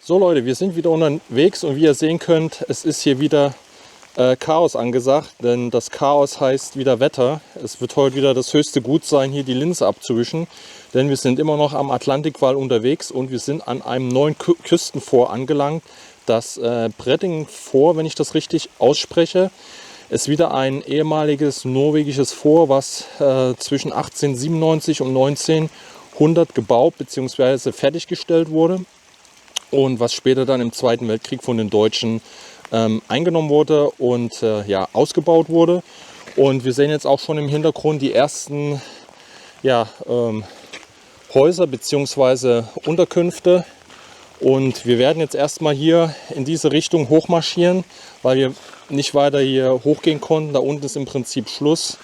So Leute, wir sind wieder unterwegs und wie ihr sehen könnt, es ist hier wieder Chaos angesagt, denn das Chaos heißt wieder Wetter. Es wird heute wieder das höchste Gut sein, hier die Linse abzuwischen, denn wir sind immer noch am Atlantikwall unterwegs und wir sind an einem neuen Küstenfort angelangt. Das Bretting-Fort, wenn ich das richtig ausspreche, ist wieder ein ehemaliges norwegisches Fort, was zwischen 1897 und 1900 gebaut bzw. fertiggestellt wurde. Und was später dann im Zweiten Weltkrieg von den Deutschen eingenommen wurde und ja, ausgebaut wurde. Und wir sehen jetzt auch schon im Hintergrund die ersten Häuser bzw. Unterkünfte. Und wir werden jetzt erstmal hier in diese Richtung hochmarschieren, weil wir nicht weiter hier hochgehen konnten. Da unten ist im Prinzip Schluss.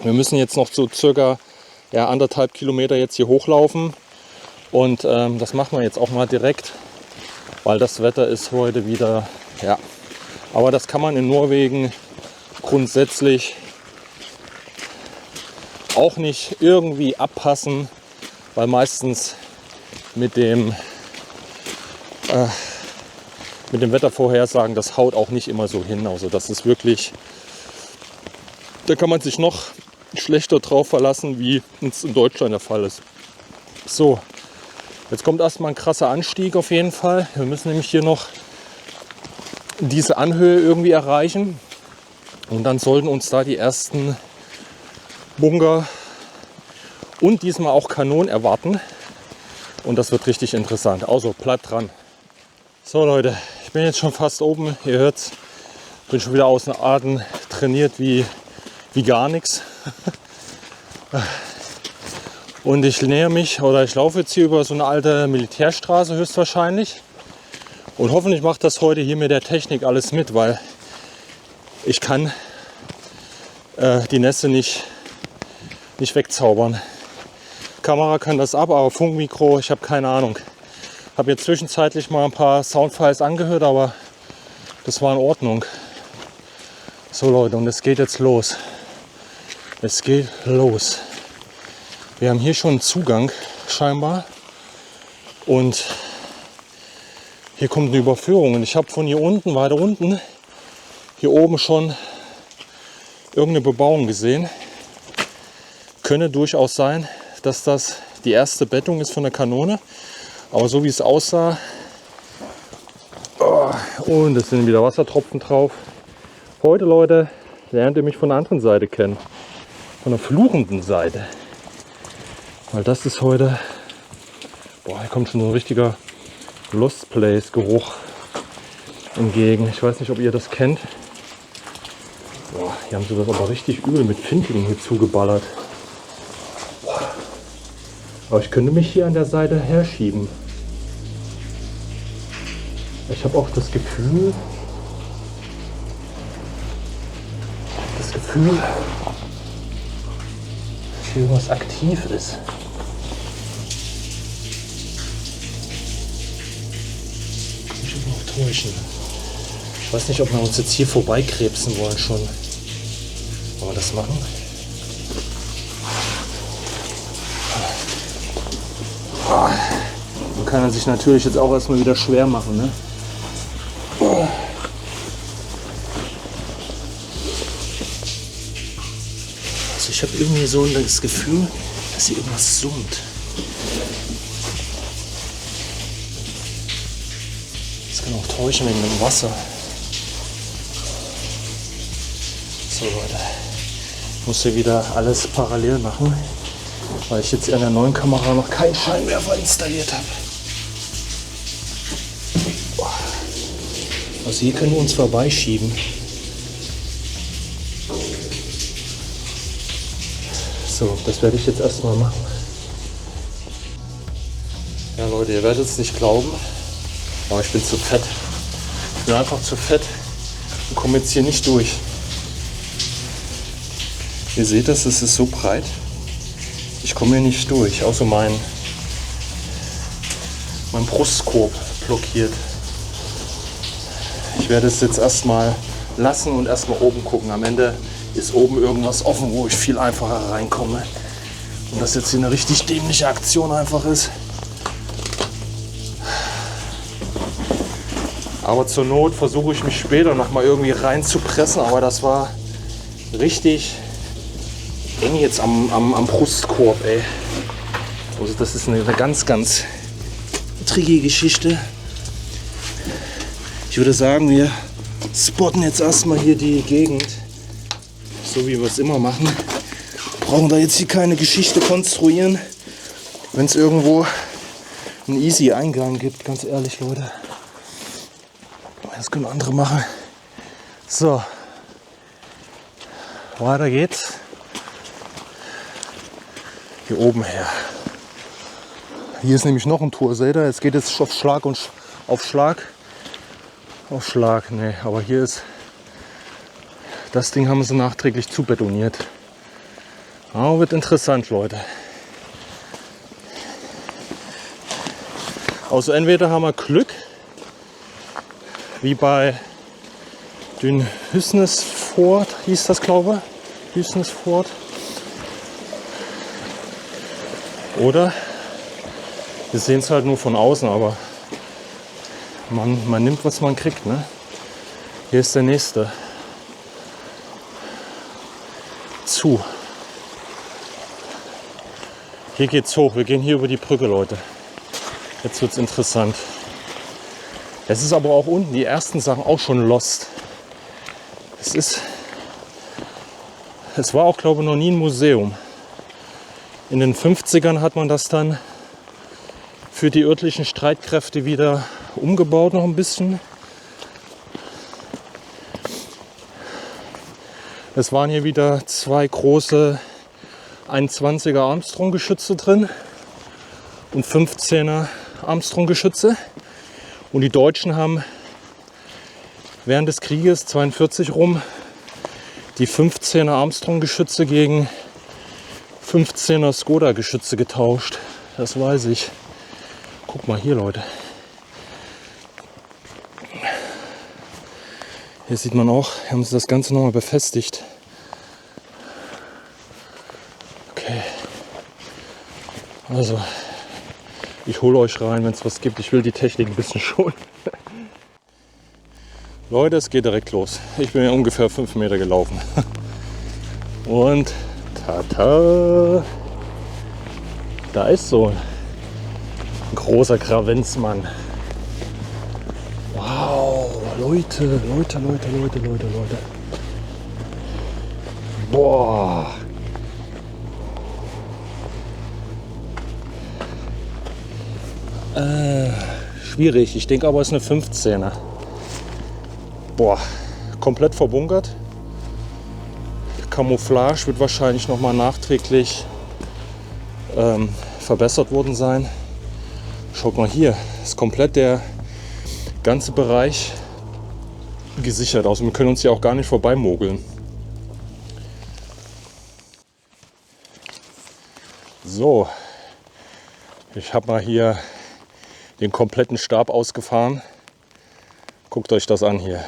Wir müssen jetzt noch so circa 1,5 Kilometer jetzt hier hochlaufen. Und das machen wir jetzt auch mal direkt, weil das Wetter ist heute wieder, ja. Aber das kann man in Norwegen grundsätzlich auch nicht irgendwie abpassen, weil meistens mit dem Wettervorhersagen, das haut auch nicht immer so hin. Also das ist wirklich, da kann man sich noch schlechter drauf verlassen, wie es in Deutschland der Fall ist. So. Jetzt kommt erstmal ein krasser Anstieg auf jeden Fall. Wir müssen nämlich hier noch diese Anhöhe irgendwie erreichen. Und dann sollten uns da die ersten Bunker und diesmal auch Kanonen erwarten. Und das wird richtig interessant. Also bleibt dran. So Leute, ich bin jetzt schon fast oben. Ihr hört's. Bin schon wieder aus den Atem trainiert wie gar nichts. Und ich näher mich, oder ich laufe jetzt hier über so eine alte Militärstraße höchstwahrscheinlich. Und hoffentlich macht das heute hier mit der Technik alles mit, weil ich kann die Nässe nicht wegzaubern. Kamera kann das ab, aber Funkmikro, ich habe keine Ahnung. Habe jetzt zwischenzeitlich mal ein paar Soundfiles angehört, aber das war in Ordnung. So Leute, und es geht jetzt los. Es geht los. Wir haben hier schon einen Zugang scheinbar und hier kommt eine Überführung und ich habe von hier unten, weiter unten, hier oben schon irgendeine Bebauung gesehen. Könnte durchaus sein, dass das die erste Bettung ist von der Kanone, aber so wie es aussah, und es sind wieder Wassertropfen drauf. Heute Leute, lernt ihr mich von der anderen Seite kennen, von der fluchenden Seite. Weil das ist heute, hier kommt schon so ein richtiger Lost Place Geruch entgegen. Ich weiß nicht, ob ihr das kennt. Hier haben sie das aber richtig übel mit Findlingen hier zugeballert. Aber ich könnte mich hier an der Seite herschieben. Ich habe auch das Gefühl, dass hier irgendwas aktiv ist. Täuschen. Ich weiß nicht, ob wir uns jetzt hier vorbeikrebsen wollen schon. Wollen wir das machen? Man kann sich natürlich jetzt auch erstmal wieder schwer machen, ne? Also ich habe irgendwie so das Gefühl, dass hier irgendwas summt. Kann auch täuschen wegen dem Wasser. So Leute, ich muss hier wieder alles parallel machen, weil ich jetzt in der neuen Kamera noch keinen Scheinwerfer installiert habe. Also hier können wir uns vorbeischieben. So, das werde ich jetzt erstmal machen. Ja Leute, ihr werdet es nicht glauben. Aber ich bin zu fett. Ich bin einfach zu fett und komme jetzt hier nicht durch. Ihr seht das, es ist so breit. Ich komme hier nicht durch, außer mein Brustkorb blockiert. Ich werde es jetzt erstmal lassen und erstmal oben gucken. Am Ende ist oben irgendwas offen, wo ich viel einfacher reinkomme. Und das jetzt hier eine richtig dämliche Aktion einfach ist. Aber zur Not versuche ich mich später noch mal irgendwie reinzupressen. Aber das war richtig eng jetzt am Brustkorb, ey. Also das ist eine ganz, ganz tricky Geschichte. Ich würde sagen, wir spotten jetzt erstmal hier die Gegend, so wie wir es immer machen. Brauchen da jetzt hier keine Geschichte konstruieren, wenn es irgendwo einen easy Eingang gibt, ganz ehrlich, Leute. Das können andere machen. So, weiter geht's. Hier oben her. Hier ist nämlich noch ein Tor, seht ihr? Jetzt geht es auf Schlag und auf Schlag. Auf Schlag, ne, aber hier ist, das Ding haben sie nachträglich zubetoniert. Aber wird interessant, Leute. Also entweder haben wir Glück, wie bei den Hysnesfort, hieß das, glaube ich. Hysnesfort. Oder wir sehen es halt nur von außen, aber man nimmt, was man kriegt. Ne? Hier ist der nächste. Zu. Hier geht's hoch. Wir gehen hier über die Brücke, Leute. Jetzt wird's interessant. Es ist aber auch unten die ersten Sachen auch schon lost. Es war auch, glaube ich, noch nie ein Museum. In den 50ern hat man das dann für die örtlichen Streitkräfte wieder umgebaut, noch ein bisschen. Es waren hier wieder 2 große 21er Armstrong-Geschütze drin und 15er Armstrong-Geschütze. Und die Deutschen haben während des Krieges 42 rum die 15er Armstrong-Geschütze gegen 15er Skoda-Geschütze getauscht. Das weiß ich. Guck mal hier, Leute. Hier sieht man auch, hier haben sie das Ganze nochmal befestigt. Okay. Also, ich hole euch rein, wenn es was gibt. Ich will die Technik ein bisschen schonen. Leute, es geht direkt los. Ich bin ja ungefähr 5 Meter gelaufen. Und tata! Da ist so ein großer Kravenzmann. Wow, Leute. Boah. Schwierig. Ich denke aber, es ist eine 15er. Boah, komplett verbunkert. Camouflage wird wahrscheinlich noch mal nachträglich verbessert worden sein. Schaut mal hier, ist komplett der ganze Bereich gesichert aus. Wir können uns hier auch gar nicht vorbeimogeln. So, ich habe mal hier den kompletten Stab ausgefahren. Guckt euch das an hier.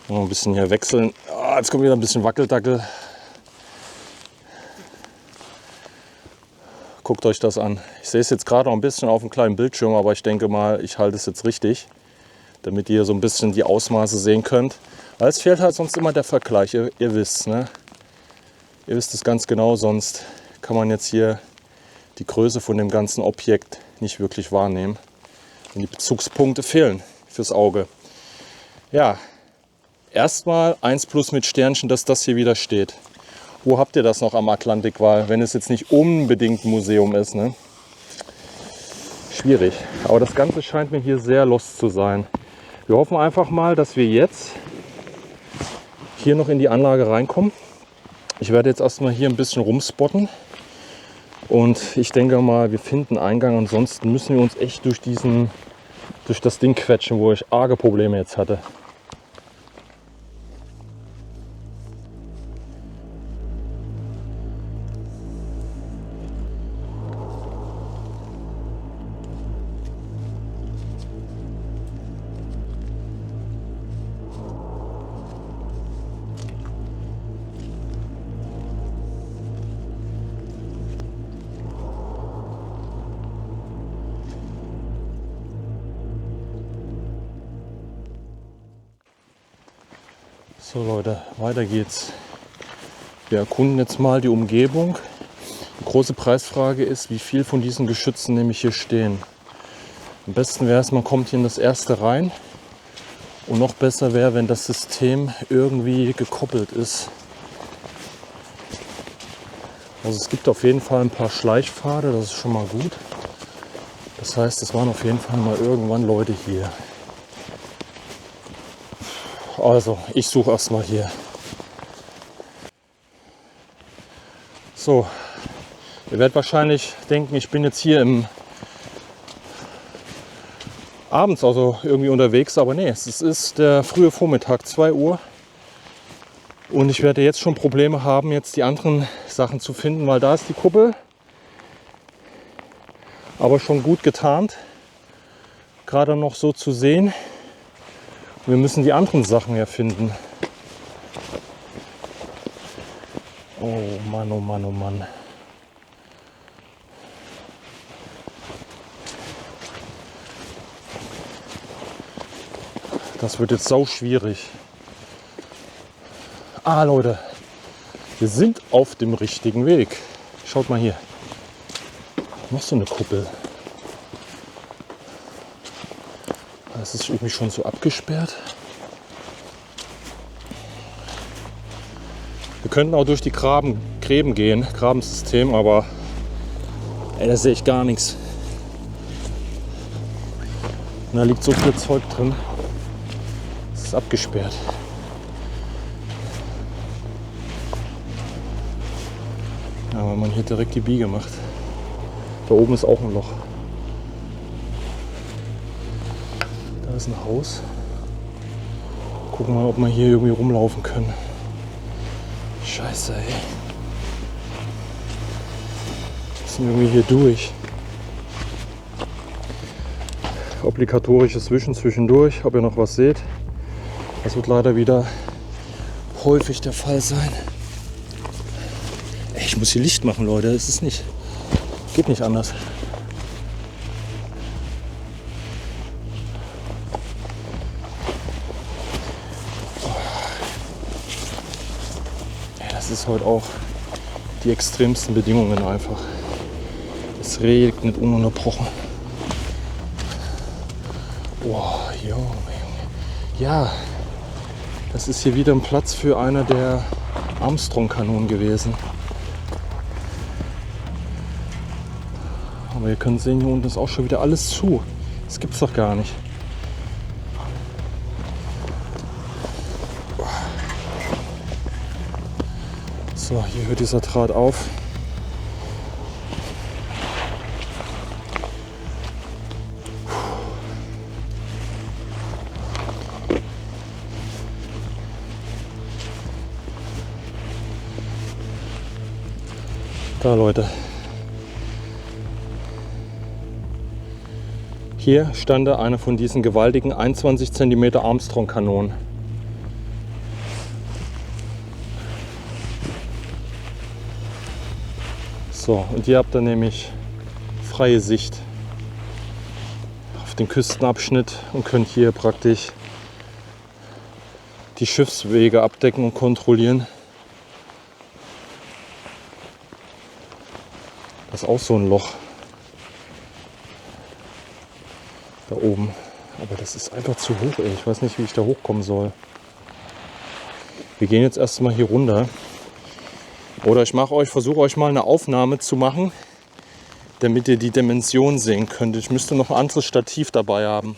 Noch ein bisschen hier wechseln. Ah, jetzt kommt wieder ein bisschen Wackeldackel. Guckt euch das an. Ich sehe es jetzt gerade noch ein bisschen auf einem kleinen Bildschirm, aber ich denke mal, ich halte es jetzt richtig, damit ihr so ein bisschen die Ausmaße sehen könnt. Weil es fehlt halt sonst immer der Vergleich, ihr wisst, ne? Ihr wisst es ganz genau, sonst kann man jetzt hier die Größe von dem ganzen Objekt nicht wirklich wahrnehmen. Und die Bezugspunkte fehlen fürs Auge. Ja, erstmal 1+ mit Sternchen, dass das hier wieder steht. Wo habt ihr das noch am Atlantikwall, wenn es jetzt nicht unbedingt ein Museum ist? Ne? Schwierig. Aber das Ganze scheint mir hier sehr lost zu sein. Wir hoffen einfach mal, dass wir jetzt hier noch in die Anlage reinkommen. Ich werde jetzt erstmal hier ein bisschen rumspotten. Und ich denke mal, wir finden Eingang. Ansonsten müssen wir uns echt durch das Ding quetschen, wo ich arge Probleme jetzt hatte. So Leute, weiter geht's. Wir erkunden jetzt mal die Umgebung. Die große Preisfrage ist, wie viel von diesen Geschützen nämlich hier stehen. Am besten wäre es, man kommt hier in das erste rein. Und noch besser wäre, wenn das System irgendwie gekoppelt ist. Also es gibt auf jeden Fall ein paar Schleichpfade, das ist schon mal gut. Das heißt, es waren auf jeden Fall mal irgendwann Leute hier. Also, ich suche erstmal hier. So, ihr werdet wahrscheinlich denken, ich bin jetzt hier abends also irgendwie unterwegs, aber nee, es ist der frühe Vormittag, 2 Uhr. Und ich werde jetzt schon Probleme haben, jetzt die anderen Sachen zu finden, weil da ist die Kuppel. Aber schon gut getarnt. Gerade noch so zu sehen. Wir müssen die anderen Sachen ja finden. Oh Mann, oh Mann, oh Mann. Das wird jetzt sau schwierig. Ah Leute, wir sind auf dem richtigen Weg. Schaut mal hier. Noch so eine Kuppel. Das ist irgendwie schon so abgesperrt. Wir könnten auch durch die Gräben gehen, Grabensystem, aber ey, da sehe ich gar nichts. Und da liegt so viel Zeug drin. Es ist abgesperrt. Ja, weil man hier direkt die Biege macht. Da oben ist auch ein Loch. Da ist ein Haus. Gucken wir mal, ob wir hier irgendwie rumlaufen können. Scheiße, ey. Wir müssen irgendwie hier durch. Obligatorisches Wischen zwischendurch, ob ihr noch was seht. Das wird leider wieder häufig der Fall sein. Ey, ich muss hier Licht machen, Leute. Es ist nicht. Geht nicht anders. Das ist heute auch die extremsten Bedingungen einfach. Es regnet ununterbrochen. Boah, Junge. Ja, das ist hier wieder ein Platz für eine der Armstrong-Kanonen gewesen. Aber ihr könnt sehen, hier unten ist auch schon wieder alles zu. Das gibt's doch gar nicht. So, hier hört dieser Draht auf. Da, Leute. Hier stand eine von diesen gewaltigen 21 cm Armstrong-Kanonen. So, und hier habt ihr nämlich freie Sicht auf den Küstenabschnitt und könnt hier praktisch die Schiffswege abdecken und kontrollieren. Das ist auch so ein Loch da oben. Aber das ist einfach zu hoch, ey. Ich weiß nicht, wie ich da hochkommen soll. Wir gehen jetzt erstmal hier runter. Oder ich versuche euch mal eine Aufnahme zu machen, damit ihr die Dimension sehen könnt. Ich müsste noch ein anderes Stativ dabei haben.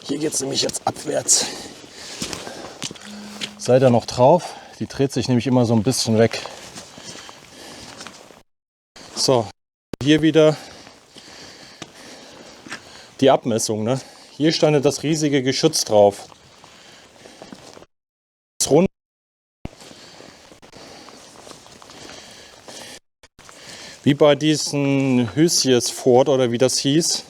Hier geht es nämlich jetzt abwärts. Seid ihr noch drauf? Die dreht sich nämlich immer so ein bisschen weg. So, hier wieder die Abmessung. Ne? Hier stand das riesige Geschütz drauf. Rund. Wie bei diesem Hussies Fort oder wie das hieß,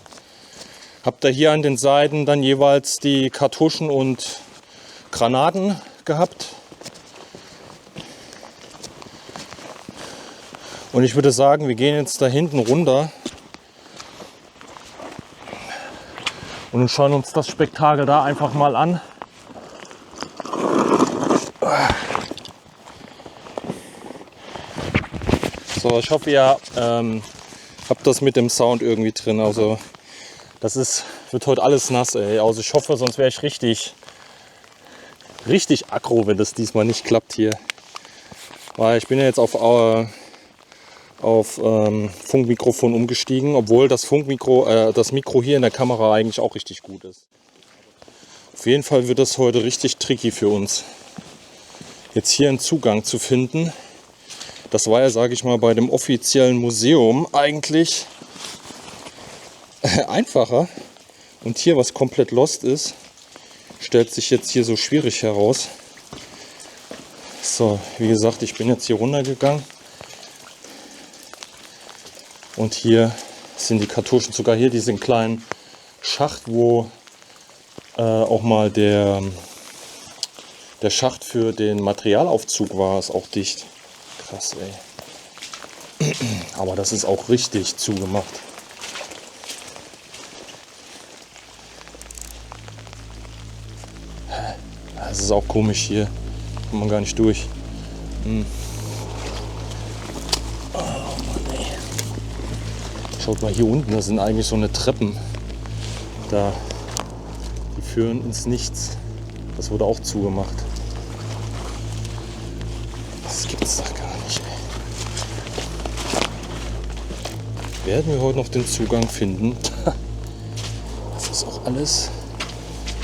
habt ihr hier an den Seiten dann jeweils die Kartuschen und Granaten gehabt. Und ich würde sagen, wir gehen jetzt da hinten runter und schauen uns das Spektakel da einfach mal an. So, ich hoffe, ihr habt das mit dem Sound irgendwie drin. Also wird heute alles nass, ey. Also ich hoffe, sonst wäre ich richtig aggro, wenn das diesmal nicht klappt hier. Weil ich bin ja jetzt auf Funkmikrofon umgestiegen, obwohl das Mikro hier in der Kamera eigentlich auch richtig gut ist. Auf jeden Fall wird das heute richtig tricky für uns, jetzt hier einen Zugang zu finden. Das war ja, sage ich mal, bei dem offiziellen Museum eigentlich einfacher. Und hier, was komplett lost ist, stellt sich jetzt hier so schwierig heraus. So, wie gesagt, ich bin jetzt hier runtergegangen. Und hier sind die Kartuschen, sogar hier diesen kleinen Schacht, wo auch mal der Schacht für den Materialaufzug war, ist auch dicht. Krass, ey. Aber das ist auch richtig zugemacht. Das ist auch komisch hier. Kommt man gar nicht durch. Oh Mann, ey. Schaut mal hier unten, das sind eigentlich so eine Treppen. Die führen ins Nichts. Das wurde auch zugemacht. Das gibt's doch gar nicht, ey. Werden wir heute noch den Zugang finden? Das ist auch alles.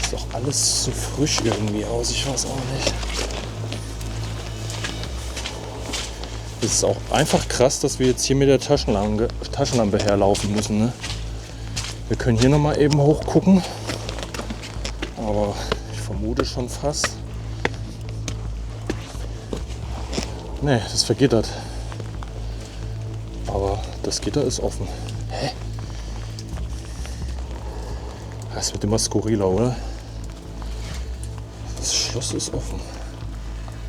Sieht doch alles so frisch irgendwie aus. Ich weiß auch nicht. Es ist auch einfach krass, dass wir jetzt hier mit der Taschenlampe herlaufen müssen. Ne? Wir können hier noch mal eben hochgucken. Aber ich vermute schon fast. Ne, das vergittert. Aber das Gitter ist offen. Hä? Das wird immer skurriler, oder? Das Schloss ist offen.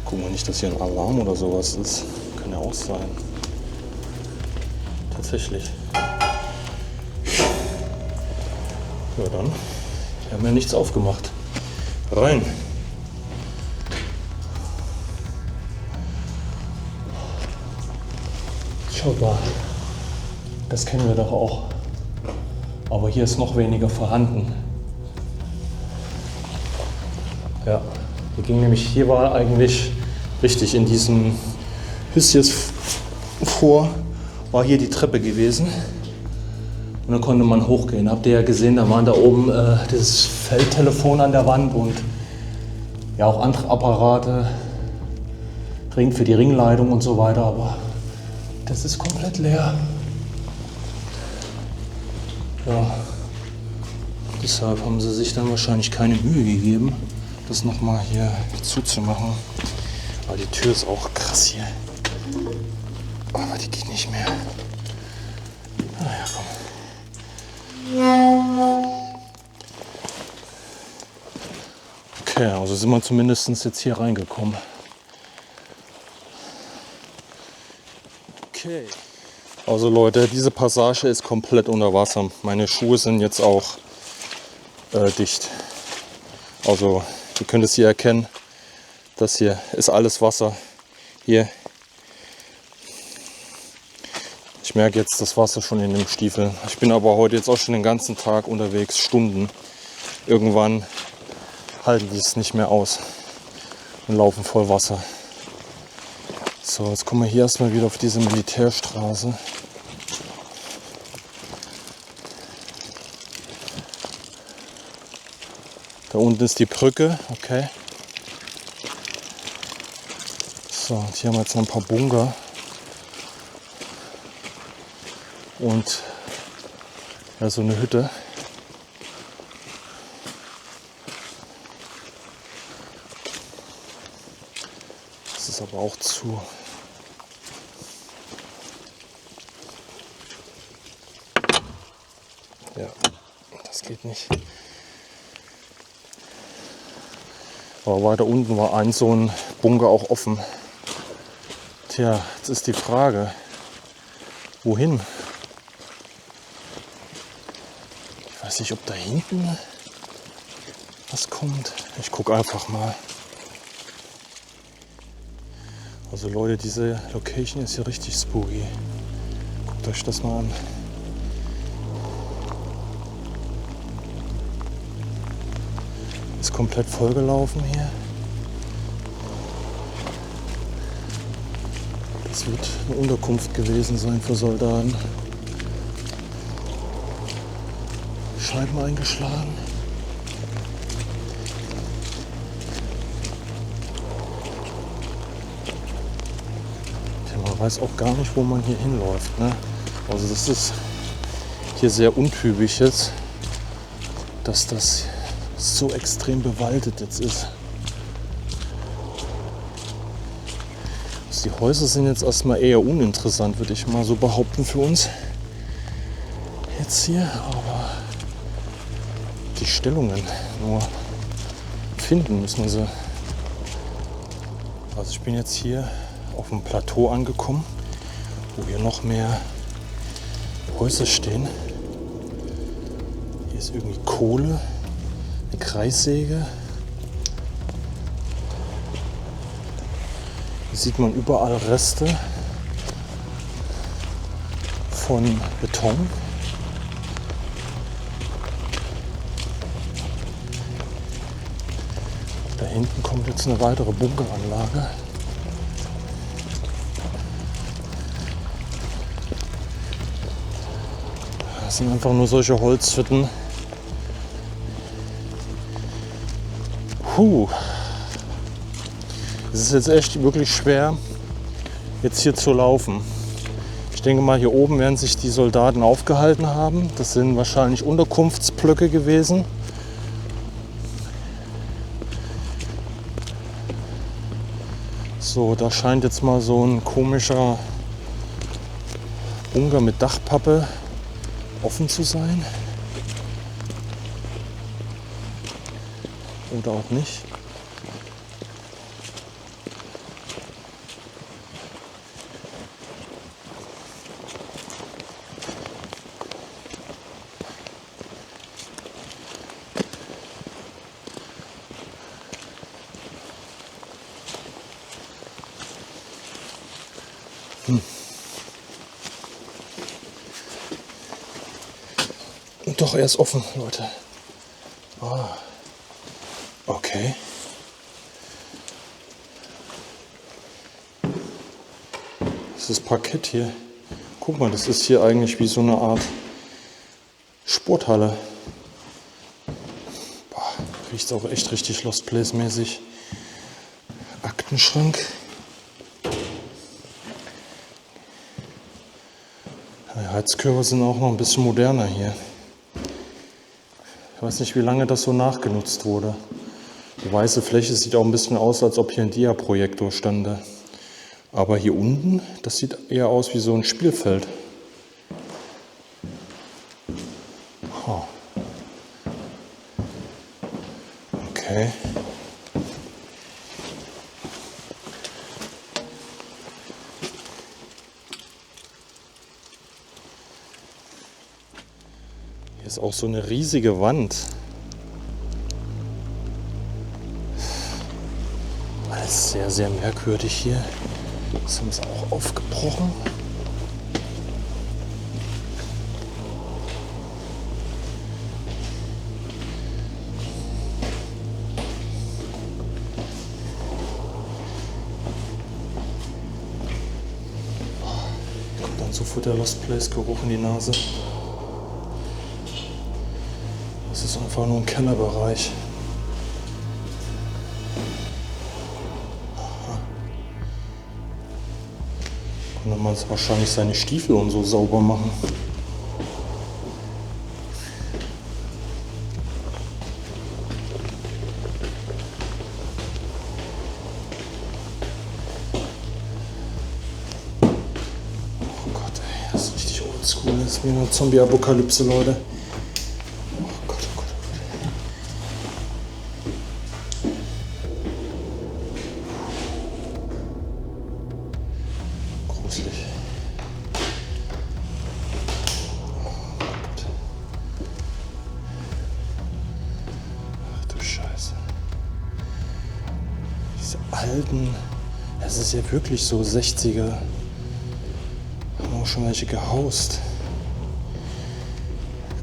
Gucken wir nicht, dass hier ein Alarm oder sowas ist. Kann ja auch sein. Tatsächlich. Ja dann. Wir haben ja nichts aufgemacht. Rein. Schaut mal, das kennen wir doch auch. Aber hier ist noch weniger vorhanden. Ja, hier war eigentlich richtig in diesem Hüsjes vor, war hier die Treppe gewesen. Und dann konnte man hochgehen. Habt ihr ja gesehen, da waren da oben das Feldtelefon an der Wand und ja auch andere Apparate, Ring für die Ringleitung und so weiter. Aber das ist komplett leer. Ja, deshalb haben sie sich dann wahrscheinlich keine Mühe gegeben, das nochmal hier zuzumachen. Aber die Tür ist auch krass hier. Aber die geht nicht mehr. Naja, komm. Okay, also sind wir zumindest jetzt hier reingekommen. Okay. Also Leute, diese Passage ist komplett unter Wasser. Meine Schuhe sind jetzt auch dicht. Also ihr könnt es hier erkennen. Das hier ist alles Wasser. Hier. Ich merke jetzt das Wasser schon in den Stiefeln. Ich bin aber heute jetzt auch schon den ganzen Tag unterwegs, Stunden. Irgendwann halten die es nicht mehr aus und laufen voll Wasser. So, jetzt kommen wir hier erstmal wieder auf diese Militärstraße. Da unten ist die Brücke, okay. So, und hier haben wir jetzt noch ein paar Bunker. Und ja, so eine Hütte. Das ist aber auch zu. Ja, das geht nicht. Aber weiter unten war so ein Bunker auch offen. Tja, jetzt ist die Frage, wohin? Ich weiß nicht, ob da hinten was kommt. Ich gucke einfach mal. Also Leute, diese Location ist hier richtig spooky. Guckt euch das mal an. Ist komplett vollgelaufen hier. Das wird eine Unterkunft gewesen sein für Soldaten. Scheiben eingeschlagen. Man weiß auch gar nicht, wo man hier hinläuft. Ne? Also das ist hier sehr untypisch jetzt, dass das so extrem bewaldet jetzt ist. Also die Häuser sind jetzt erstmal eher uninteressant, würde ich mal so behaupten für uns. Jetzt hier, aber die Stellungen nur finden müssen wir sie. Also ich bin jetzt hier auf dem Plateau angekommen, wo hier noch mehr Häuser stehen. Hier ist irgendwie Kohle, eine Kreissäge. Hier sieht man überall Reste von Beton. Da hinten kommt jetzt eine weitere Bunkeranlage. Das sind einfach nur solche Holzhütten. Es ist jetzt echt wirklich schwer, jetzt hier zu laufen. Ich denke mal, hier oben werden sich die Soldaten aufgehalten haben. Das sind wahrscheinlich Unterkunftsblöcke gewesen. So, da scheint jetzt mal so ein komischer Bunker mit Dachpappe offen zu sein. Oder auch nicht. Doch, er ist offen, Leute. Ah. Okay. Das ist Parkett hier. Guck mal, das ist hier eigentlich wie so eine Art Sporthalle. Boah, riecht auch echt richtig Lost Place mäßig. Aktenschrank. Die Heizkörper sind auch noch ein bisschen moderner hier. Ich weiß nicht, wie lange das so nachgenutzt wurde. Die weiße Fläche sieht auch ein bisschen aus, als ob hier ein Dia-Projektor stande. Aber hier unten, das sieht eher aus wie so ein Spielfeld. Oh. Okay. Hier ist auch so eine riesige Wand. Alles sehr, sehr merkwürdig hier. Das haben sie auch aufgebrochen. Kommt dann sofort der Lost Place Geruch in die Nase. Das ist einfach nur ein Kellerbereich. Und dann man wahrscheinlich seine Stiefel und so sauber machen. Oh Gott, ey, das ist richtig oldschool. Das ist wie eine Zombie-Apokalypse, Leute. Oh Gott, oh Gott, oh Gott. Gruselig. Das ist ja wirklich so 60er. Haben auch schon welche gehaust.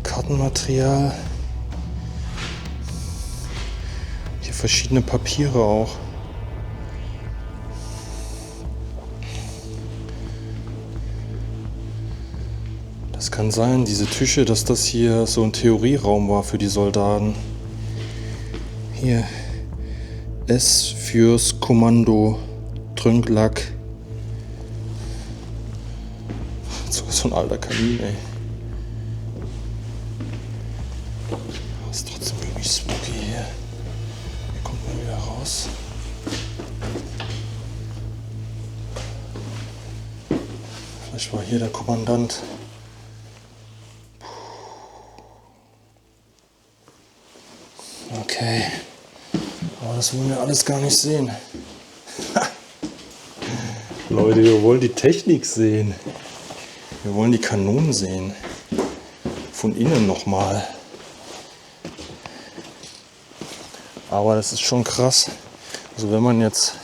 Kartenmaterial. Hier verschiedene Papiere auch. Das kann sein, diese Tische, dass das hier so ein Theorieraum war für die Soldaten. Hier. S fürs Kommando. Trünklack. So ein alter Kamin, ey. Das ist trotzdem irgendwie spooky hier. Hier kommt man wieder raus. Vielleicht war hier der Kommandant. Okay. Aber das wollen wir alles gar nicht sehen. Leute, wir wollen die Technik sehen. Wir wollen die Kanonen sehen. Von innen nochmal. Aber das ist schon krass. Also wenn man jetzt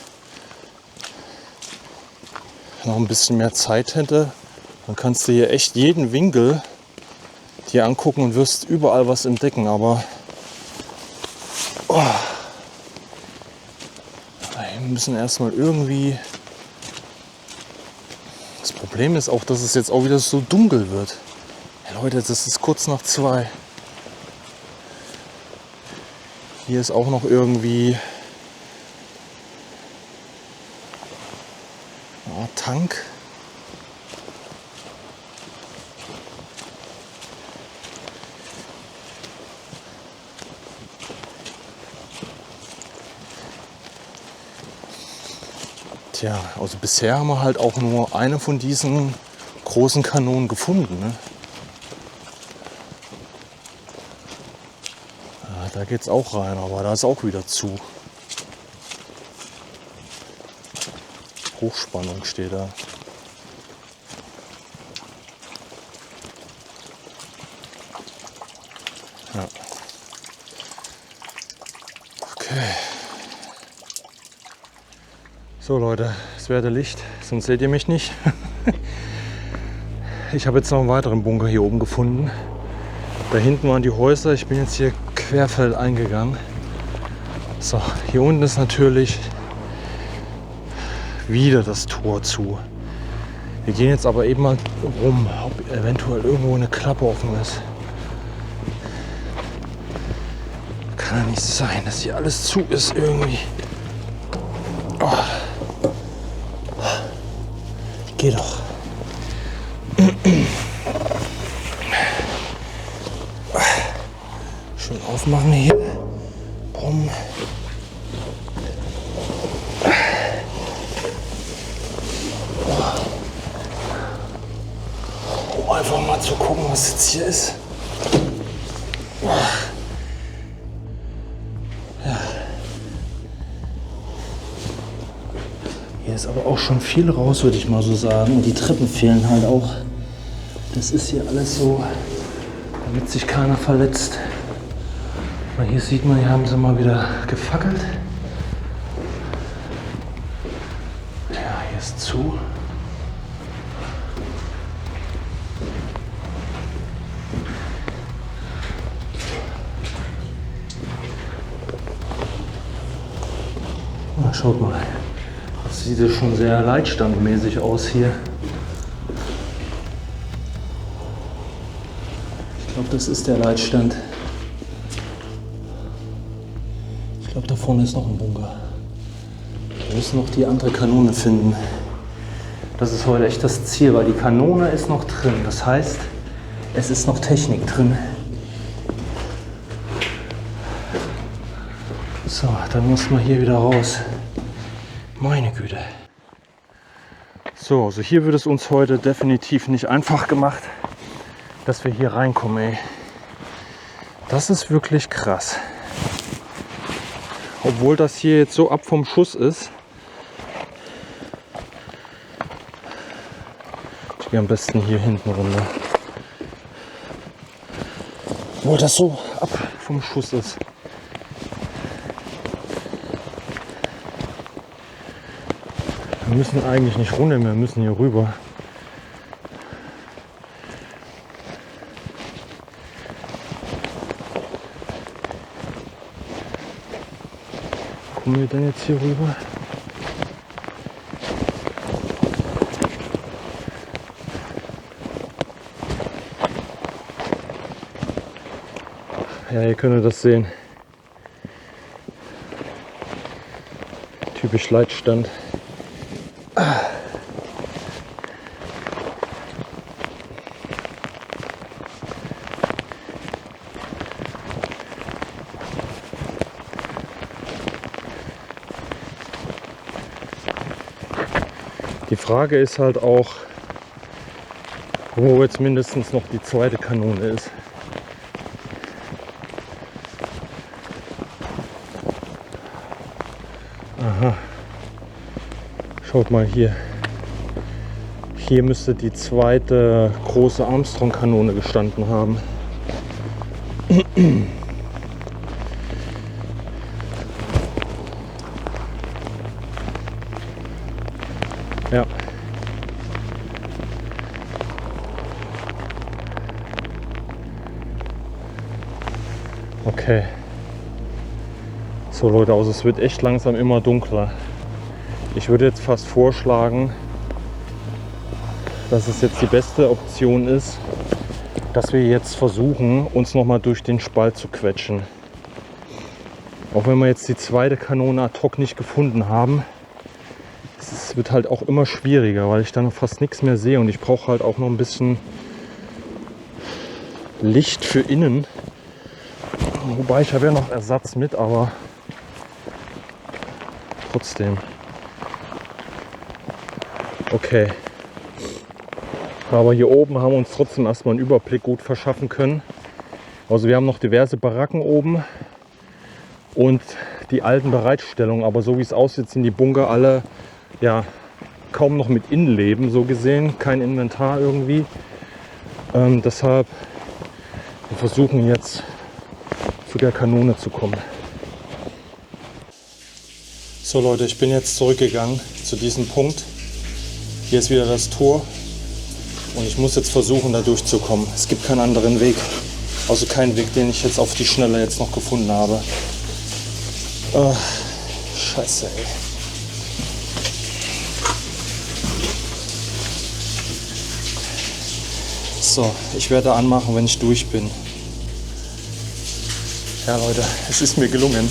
noch ein bisschen mehr Zeit hätte, dann kannst du hier echt jeden Winkel dir angucken und wirst überall was entdecken. Aber wir müssen erstmal irgendwie... Das Problem ist auch, dass es jetzt auch wieder so dunkel wird. Ja, Leute, das ist kurz nach 2. Hier ist auch noch irgendwie eine Art Tank. Tja, also bisher haben wir halt auch nur eine von diesen großen Kanonen gefunden. Ne? Ja, da geht's auch rein, aber da ist auch wieder zu. Hochspannung steht da. Ja. Okay. So Leute, es werde Licht, sonst seht ihr mich nicht. Ich habe jetzt noch einen weiteren Bunker hier oben gefunden. Da hinten waren die Häuser, ich bin jetzt hier querfeld eingegangen. So, hier unten ist natürlich wieder das Tor zu. Wir gehen jetzt aber eben mal rum, ob eventuell irgendwo eine Klappe offen ist. Kann ja nicht sein, dass hier alles zu ist irgendwie. Oh. Geh doch. Schön aufmachen hier. Bumm. Um einfach mal zu gucken, was jetzt hier ist. Ja. Hier ist aber auch schon viel raus, würde ich mal so sagen. Und die Treppen fehlen halt auch. Das ist hier alles so, damit sich keiner verletzt. Aber hier sieht man, hier haben sie mal wieder gefackelt. Ja, hier ist zu. Na, schaut mal. Das sieht ja schon sehr leitstandmäßig aus hier. Ich glaube, das ist der Leitstand. Ich glaube, da vorne ist noch ein Bunker. Wir müssen noch die andere Kanone finden. Das ist heute echt das Ziel, weil die Kanone ist noch drin. Das heißt, es ist noch Technik drin. So, dann muss man hier wieder raus. Meine Güte. So, also hier wird es uns heute definitiv nicht einfach gemacht, dass wir hier reinkommen, ey. Das ist wirklich krass. Obwohl das hier jetzt so ab vom Schuss ist. Ich gehe am besten hier hinten runter. Obwohl das so ab vom Schuss ist. Wir müssen eigentlich nicht runter, wir müssen hier rüber. Kommen wir denn jetzt hier rüber? Ja, ihr könnt das sehen. Typisch Leitstand. Die Frage ist halt auch, wo jetzt mindestens noch die zweite Kanone ist. Aha. Schaut mal hier. Hier müsste die zweite große Armstrong-Kanone gestanden haben. Ja. Okay. So Leute, also es wird echt langsam immer dunkler. Ich würde jetzt fast vorschlagen, dass es jetzt die beste Option ist, dass wir jetzt versuchen, uns noch mal durch den Spalt zu quetschen. Auch wenn wir jetzt die zweite Kanone ad hoc nicht gefunden haben, es wird halt auch immer schwieriger, weil ich dann fast nichts mehr sehe und ich brauche halt auch noch ein bisschen Licht für innen. Wobei ich habe ja noch Ersatz mit, aber trotzdem. Okay. Aber hier oben haben wir uns trotzdem erstmal einen Überblick gut verschaffen können. Also wir haben noch diverse Baracken oben und die alten Bereitstellungen. Aber so wie es aussieht, sind die Bunker alle ja kaum noch mit Innenleben so gesehen. Kein Inventar irgendwie. Deshalb wir versuchen jetzt zu der Kanone zu kommen. So Leute, ich bin jetzt zurückgegangen zu diesem Punkt. Hier ist wieder das Tor. Und ich muss jetzt versuchen, da durchzukommen. Es gibt keinen anderen Weg. Also keinen Weg, den ich jetzt auf die Schnelle jetzt noch gefunden habe. Scheiße, ey. So, ich werde anmachen, wenn ich durch bin. Ja Leute, es ist mir gelungen.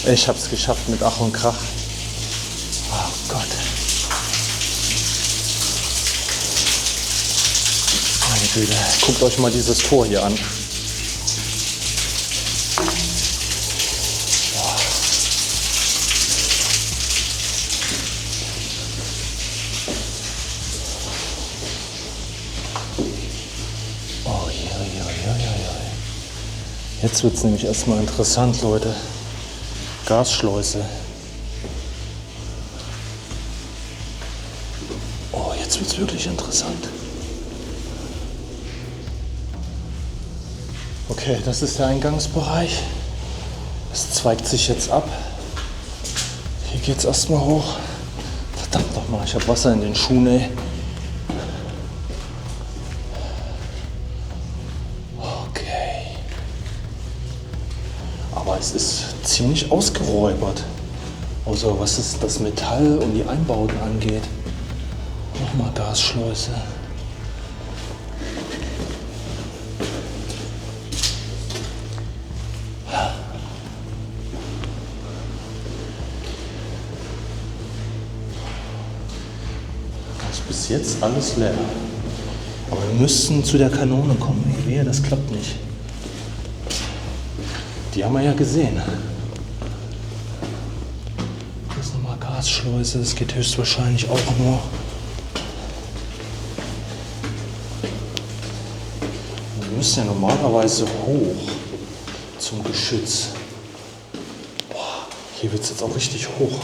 Ich habe es geschafft mit Ach und Krach. Oh Gott. Meine Güte, guckt euch mal dieses Tor hier an. Oh, jetzt wird es nämlich erstmal interessant, Leute. Gasschleuse. Oh, jetzt wird es wirklich interessant. Okay, das ist der Eingangsbereich. Es zweigt sich jetzt ab. Hier geht es erstmal hoch. Verdammt nochmal, ich habe Wasser in den Schuhen, ey. Okay. Aber es ist ziemlich ausgeräubert. Also was ist das Metall und die Einbauten angeht. Nochmal Gasschleuse. Bis jetzt alles leer. Aber wir müssten zu der Kanone kommen. Ich wehe, das klappt nicht. Die haben wir ja gesehen. Hier ist nochmal Gasschleuse. Das geht höchstwahrscheinlich auch nur. Wir müssen ja normalerweise hoch zum Geschütz. Boah, hier wird es jetzt auch richtig hoch.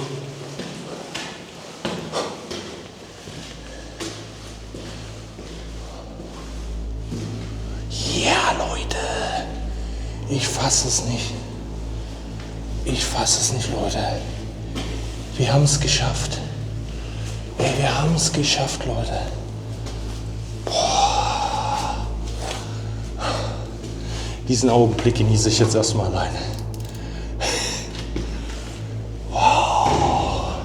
Ich fasse es nicht. Ich fasse es nicht, Leute. Wir haben es geschafft. Ey, wir haben es geschafft, Leute. Boah. Diesen Augenblick genieße ich jetzt erstmal alleine. Wow.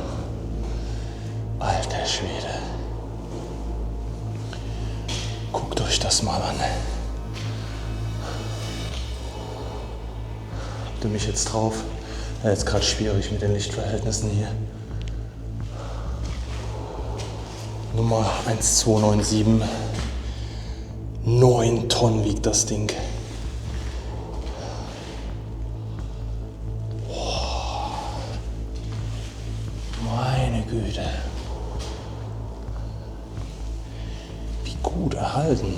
Alter Schwede. Guckt euch das mal an. Habt ihr mich jetzt drauf? Ja, jetzt gerade schwierig mit den Lichtverhältnissen hier. Nummer 1297. 9 Tonnen wiegt das Ding. Boah. Meine Güte. Wie gut erhalten.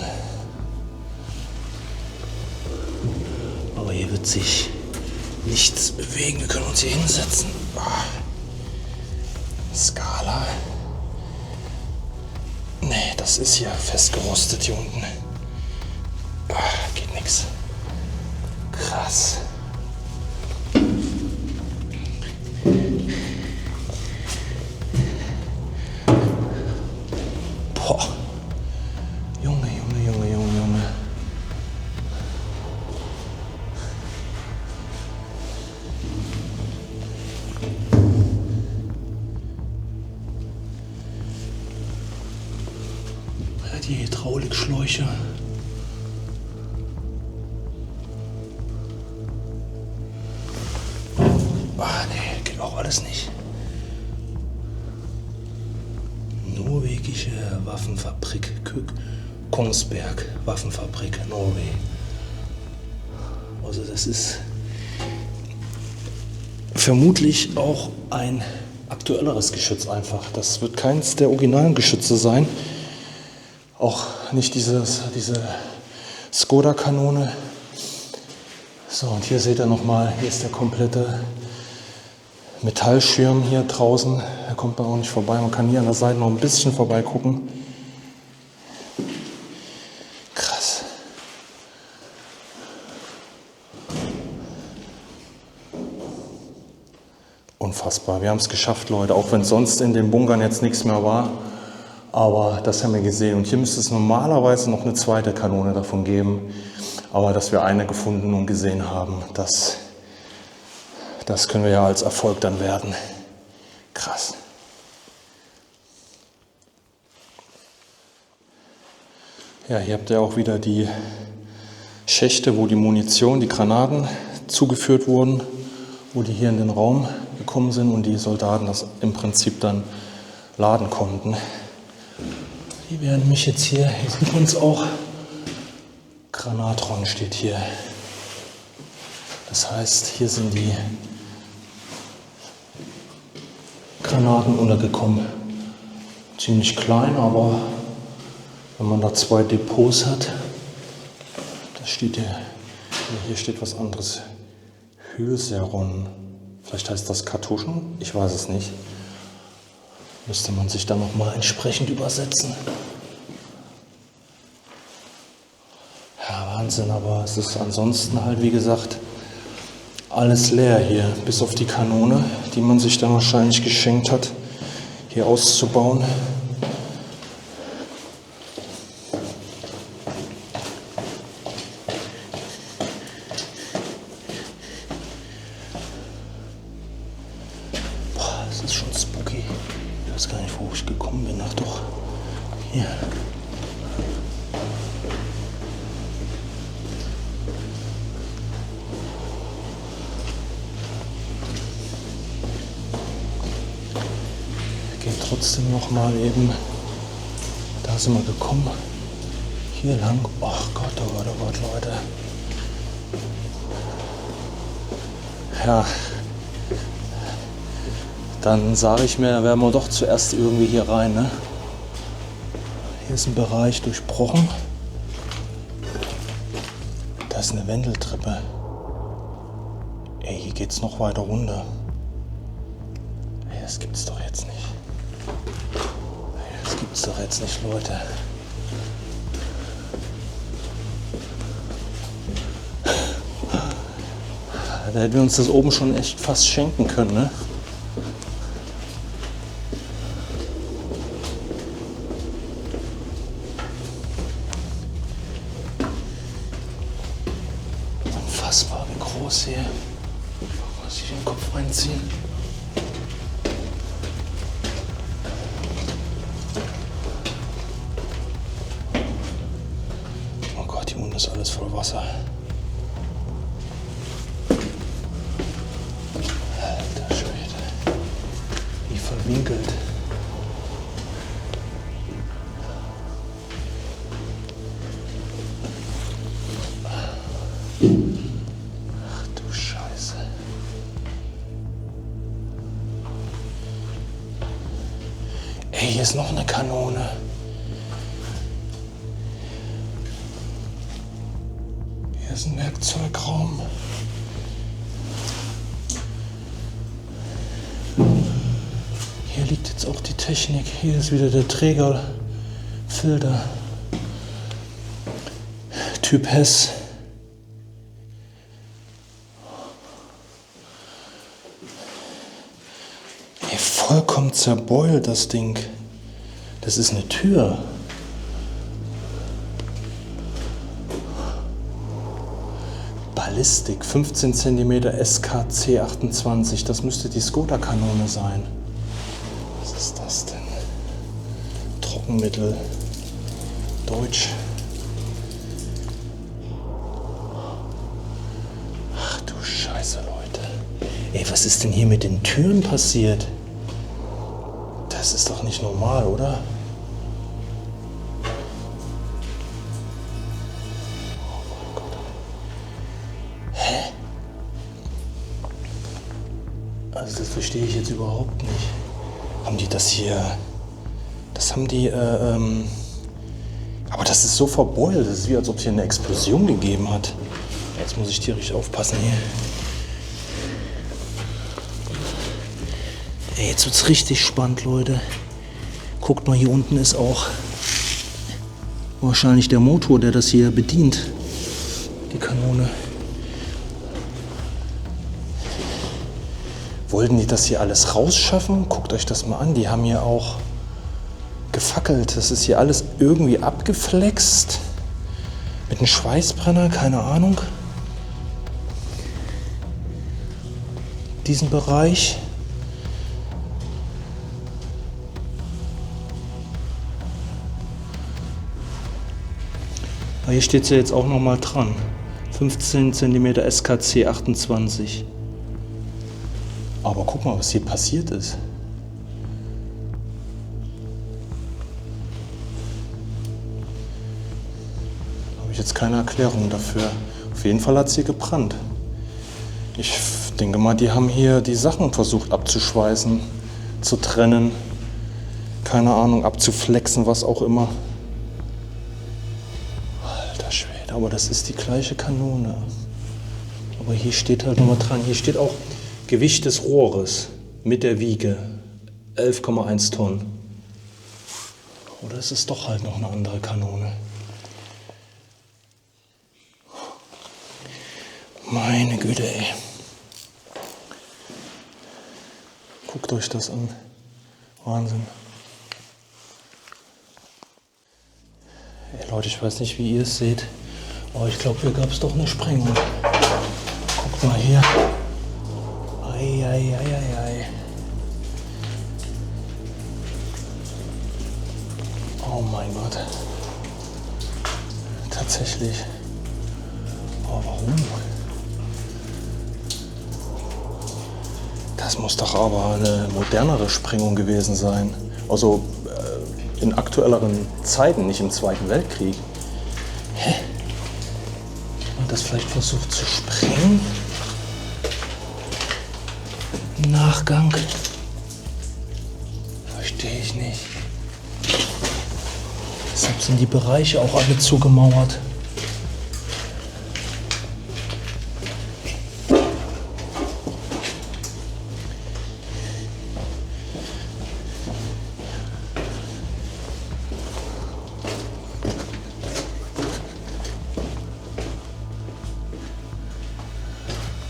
Aber hier wird sich nichts bewegen. Wir können uns hier hinsetzen. Skala. Nee, das ist hier festgerostet hier unten. Geht nix. Krass. Boah. Junge. Die Hydraulikschläuche. Nee, geht auch alles nicht. Norwegische Waffenfabrik Kongsberg, Waffenfabrik Norwegen. Also das ist vermutlich auch ein aktuelleres Geschütz einfach. Das wird keins der originalen Geschütze sein. Auch nicht diese Skoda-Kanone. So, und hier seht ihr nochmal, hier ist der komplette Metallschirm hier draußen. Da kommt man auch nicht vorbei. Man kann hier an der Seite noch ein bisschen vorbei gucken. Krass. Unfassbar. Wir haben es geschafft, Leute. Auch wenn sonst in den Bunkern jetzt nichts mehr war. Aber das haben wir gesehen. Und hier müsste es normalerweise noch eine zweite Kanone davon geben. Aber dass wir eine gefunden und gesehen haben, das können wir ja als Erfolg dann werden. Krass. Ja, hier habt ihr auch wieder die Schächte, wo die Munition, die Granaten zugeführt wurden, wo die hier in den Raum gekommen sind und die Soldaten das im Prinzip dann laden konnten. Die werden mich jetzt hier sieht man es auch, Granatron steht hier. Das heißt, hier sind die Granaten untergekommen. Ziemlich klein, aber wenn man da 2 Depots hat, da steht hier steht was anderes. Hylseron. Vielleicht heißt das Kartuschen? Ich weiß es nicht. Müsste man sich dann nochmal entsprechend übersetzen. Ja, Wahnsinn, aber es ist ansonsten halt, wie gesagt, alles leer hier, bis auf die Kanone, die man sich dann wahrscheinlich geschenkt hat, hier auszubauen. Boah, das ist schon spooky. Ich weiß gar nicht, wo ich gekommen bin. Ach doch, hier. Wir gehen trotzdem noch mal eben, da sind wir gekommen, hier lang. Ach Gott, oh Gott, Leute. Ja, dann sage ich mir, da werden wir doch zuerst irgendwie hier rein. Ne? Hier ist ein Bereich durchbrochen. Da ist eine Wendeltreppe. Ey, hier geht's noch weiter runter. Ey, das gibt's doch jetzt nicht. Ey, das gibt's doch jetzt nicht, Leute. Da hätten wir uns das oben schon echt fast schenken können, ne? Unfassbar, wie groß hier. Muss ich den Kopf reinziehen. Oh Gott, hier unten ist alles voll Wasser. Alter Schwede. Wie verwinkelt. Ach du Scheiße. Ey, hier ist noch eine Kanone. Hier ist ein Werkzeugraum. Hier liegt jetzt auch die Technik. Hier ist wieder der Trägerfilter. Typ Hess. Ey, vollkommen zerbeult das Ding. Das ist eine Tür. Ballistik, 15 cm SKC 28. Das müsste die Skoda-Kanone sein. Was ist das denn? Trockenmittel. Deutsch. Ach du Scheiße, Leute. Ey, was ist denn hier mit den Türen passiert? Das ist doch nicht normal, oder? Oh mein Gott. Hä? Also das verstehe ich jetzt überhaupt nicht. Haben die das hier... Das haben die... Aber das ist so verbeult. Das ist wie, als ob es hier eine Explosion gegeben hat. Jetzt muss ich tierisch aufpassen hier. Ey, jetzt wird's richtig spannend, Leute. Guckt mal, hier unten ist auch wahrscheinlich der Motor, der das hier bedient. Die Kanone. Wollten die das hier alles rausschaffen? Guckt euch das mal an. Die haben hier auch gefackelt. Das ist hier alles irgendwie abgeflext. Mit einem Schweißbrenner, keine Ahnung. Diesen Bereich. Aber hier steht es ja jetzt auch noch mal dran. 15 cm SKC 28. Aber guck mal, was hier passiert ist. Habe ich jetzt keine Erklärung dafür. Auf jeden Fall hat es hier gebrannt. Ich denke mal, die haben hier die Sachen versucht abzuschweißen, zu trennen. Keine Ahnung, abzuflexen, was auch immer. Alter Schwede, aber das ist die gleiche Kanone. Aber hier steht halt nochmal dran, hier steht auch Gewicht des Rohres mit der Wiege 11,1 Tonnen. Oder ist es doch halt noch eine andere Kanone? Meine Güte, ey. Guckt euch das an. Wahnsinn. Ey, Leute, ich weiß nicht, wie ihr es seht, aber ich glaube, hier gab es doch eine Sprengung. Guckt mal hier. Ei. Oh mein Gott. Tatsächlich. Aber warum? Das muss doch aber eine modernere Sprengung gewesen sein. Also in aktuelleren Zeiten, nicht im Zweiten Weltkrieg. Hä? Hat man das vielleicht versucht zu sprengen? Im Nachgang? Verstehe ich nicht. Deshalb sind die Bereiche auch alle zugemauert.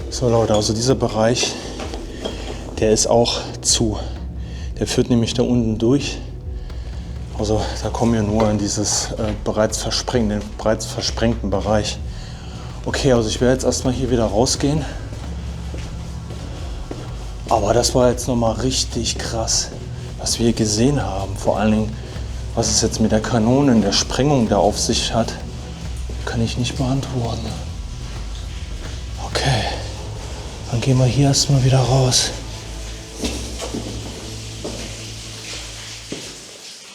So Leute, also dieser Bereich, der ist auch zu. Der führt nämlich da unten durch. Also da kommen wir nur in dieses bereits versprengten Bereich. Okay, also ich werde jetzt erstmal hier wieder rausgehen. Aber das war jetzt nochmal richtig krass, was wir gesehen haben. Vor allen Dingen, was es jetzt mit der Kanone in der Sprengung da auf sich hat, kann ich nicht beantworten. Okay, dann gehen wir hier erstmal wieder raus.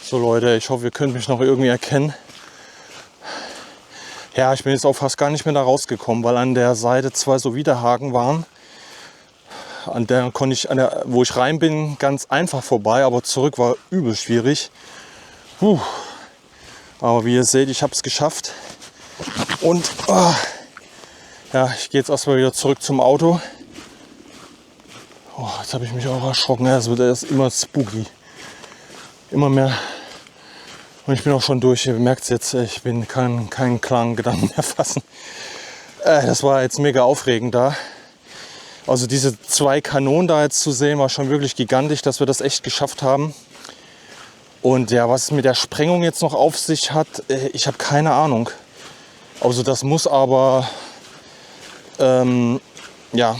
So Leute, ich hoffe, ihr könnt mich noch irgendwie erkennen. Ja, ich bin jetzt auch fast gar nicht mehr da rausgekommen, weil an der Seite 2 so Widerhaken waren. An der konnte ich, wo ich rein bin, ganz einfach vorbei, aber zurück war übel schwierig. Aber wie ihr seht, ich habe es geschafft. Und ja, ich gehe jetzt erstmal wieder zurück zum Auto. Oh, jetzt habe ich mich auch erschrocken. Ja, es wird erst immer spooky. Immer mehr. Und ich bin auch schon durch. Ihr merkt es jetzt, ich bin keinen klaren Gedanken mehr fassen. Das war jetzt mega aufregend da. Also diese 2 Kanonen da jetzt zu sehen, war schon wirklich gigantisch, dass wir das echt geschafft haben. Und ja, was es mit der Sprengung jetzt noch auf sich hat, ich habe keine Ahnung. Also das muss aber ja,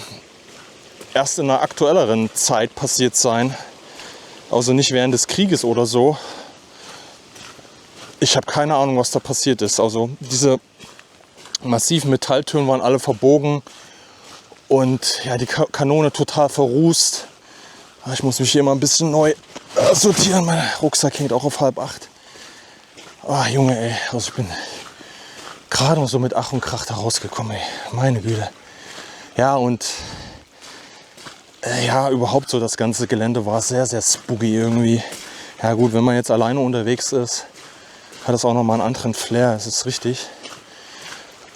erst in einer aktuelleren Zeit passiert sein. Also nicht während des Krieges oder so. Ich habe keine Ahnung, was da passiert ist. Also diese massiven Metalltüren waren alle verbogen. Und ja, die Kanone total verrußt. Ich muss mich hier mal ein bisschen neu sortieren. Mein Rucksack hängt auch auf 7:30. Ah, Junge, ey. Also ich bin gerade noch so mit Ach und Krach da rausgekommen, ey. Meine Güte. Ja, und ja, überhaupt so das ganze Gelände war sehr, sehr spooky irgendwie. Ja gut, wenn man jetzt alleine unterwegs ist, hat es auch nochmal einen anderen Flair. Das ist richtig.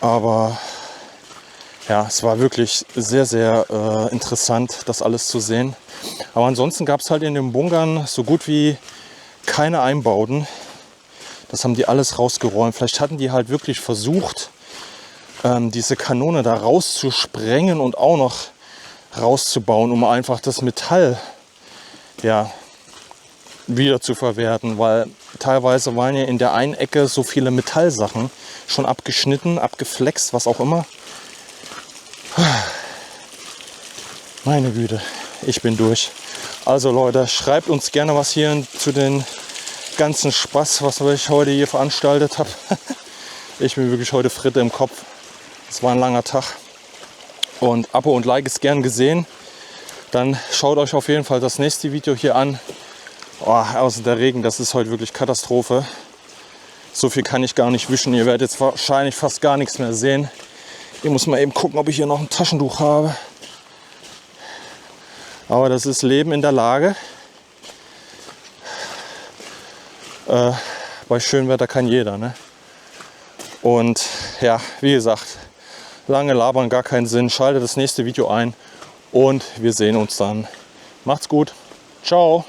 Aber ja, es war wirklich sehr, sehr interessant, das alles zu sehen. Aber ansonsten gab es halt in den Bunkern so gut wie keine Einbauten. Das haben die alles rausgeräumt. Vielleicht hatten die halt wirklich versucht, diese Kanone da rauszusprengen und auch noch rauszubauen, um einfach das Metall ja, wieder zu verwerten. Weil teilweise waren ja in der einen Ecke so viele Metallsachen schon abgeschnitten, abgeflext, was auch immer. Meine Güte, ich bin durch. Also Leute, schreibt uns gerne was hier zu den ganzen Spaß, was ich heute hier veranstaltet habe. Ich bin wirklich heute Fritte im Kopf. Es war ein langer Tag. Und Abo und Like ist gern gesehen. Dann schaut euch auf jeden Fall das nächste Video hier an. Oh, außer der Regen, das ist heute wirklich Katastrophe. So viel kann ich gar nicht wischen. Ihr werdet jetzt wahrscheinlich fast gar nichts mehr sehen. Ich muss mal eben gucken, ob ich hier noch ein Taschentuch habe. Aber das ist Leben in der Lage. Bei schönem Wetter kann jeder, ne? Und ja, wie gesagt, lange labern gar keinen Sinn. Schaltet das nächste Video ein und wir sehen uns dann. Macht's gut. Ciao.